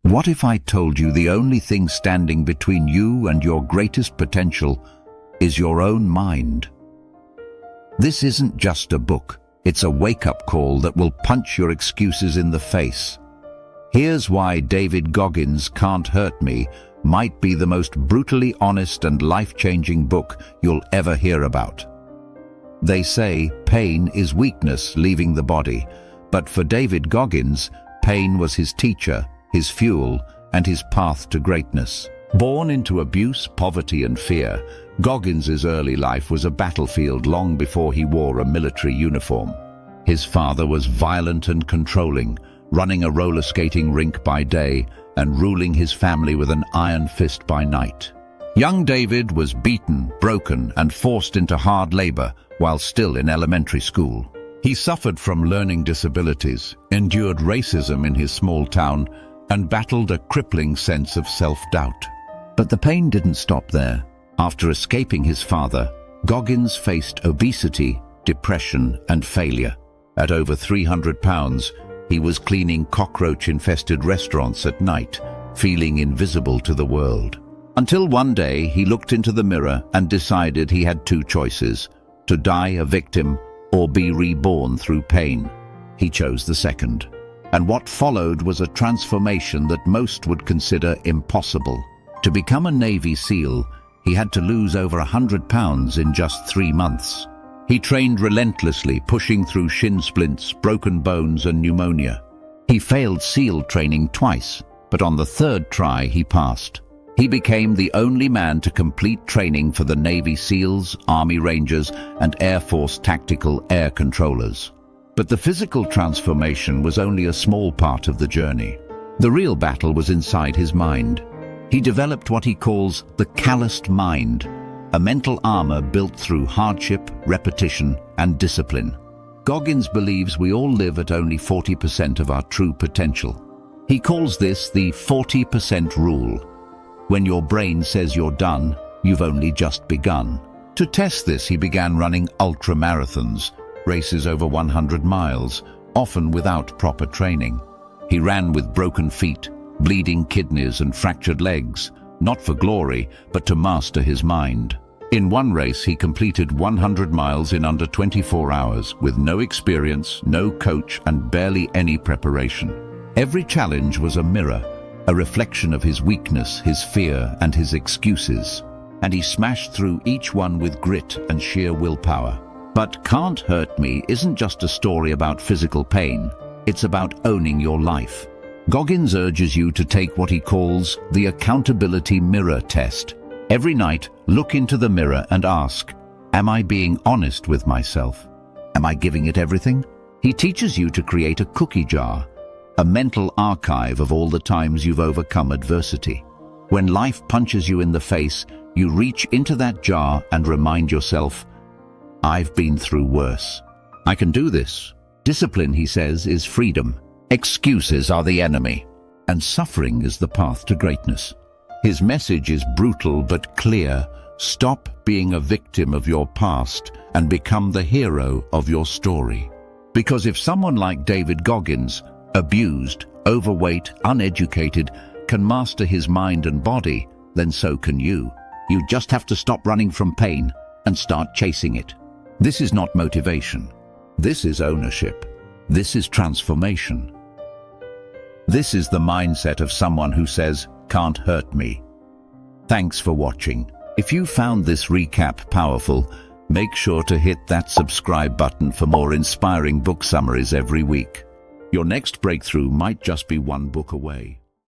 What if I told you the only thing standing between you and your greatest potential is your own mind? This isn't just a book. It's a wake-up call that will punch your excuses in the face. Here's why David Goggins' Can't Hurt Me might be the most brutally honest and life-changing book you'll ever hear about. They say pain is weakness leaving the body, but for David Goggins, pain was his teacher, his fuel, and his path to greatness. Born into abuse, poverty, and fear, Goggins' early life was a battlefield long before he wore a military uniform. His father was violent and controlling, running a roller skating rink by day and ruling his family with an iron fist by night. Young David was beaten, broken, and forced into hard labor while still in elementary school. He suffered from learning disabilities, endured racism in his small town, and battled a crippling sense of self-doubt. But the pain didn't stop there. After escaping his father, Goggins faced obesity, depression, and failure. At over 300 pounds, he was cleaning cockroach-infested restaurants at night, feeling invisible to the world. Until one day he looked into the mirror and decided he had two choices: to die a victim or be reborn through pain. He chose the second. And what followed was a transformation that most would consider impossible. To become a Navy SEAL, he had to lose over 100 pounds in just 3 months. He trained relentlessly, pushing through shin splints, broken bones, and pneumonia. He failed SEAL training twice, but on the third try he passed. He became the only man to complete training for the Navy SEALs, Army Rangers, and Air Force Tactical Air Controllers. But the physical transformation was only a small part of the journey. The real battle was inside his mind. He developed what he calls the calloused mind, a mental armor built through hardship, repetition, and discipline. Goggins believes we all live at only 40% of our true potential. He calls this the 40% rule. When your brain says you're done, you've only just begun. To test this, he began running ultra-marathons, races over 100 miles, often without proper training. He ran with broken feet, bleeding kidneys, and fractured legs, not for glory, but to master his mind. In one race, he completed 100 miles in under 24 hours, with no experience, no coach, and barely any preparation. Every challenge was a mirror, a reflection of his weakness, his fear, and his excuses. And he smashed through each one with grit and sheer willpower. But Can't Hurt Me isn't just a story about physical pain. It's about owning your life. Goggins urges you to take what he calls the accountability mirror test. Every night, look into the mirror and ask, am I being honest with myself? Am I giving it everything? He teaches you to create a cookie jar, a mental archive of all the times you've overcome adversity. When life punches you in the face, you reach into that jar and remind yourself, I've been through worse. I can do this. Discipline, he says, is freedom. Excuses are the enemy. And suffering is the path to greatness. His message is brutal but clear. Stop being a victim of your past and become the hero of your story. Because if someone like David Goggins, abused, overweight, uneducated, can master his mind and body, then so can you. You just have to stop running from pain and start chasing it. This is not motivation. This is ownership. This is transformation. This is the mindset of someone who says, can't hurt me. Thanks for watching. If you found this recap powerful, make sure to hit that subscribe button for more inspiring book summaries every week. Your next breakthrough might just be one book away.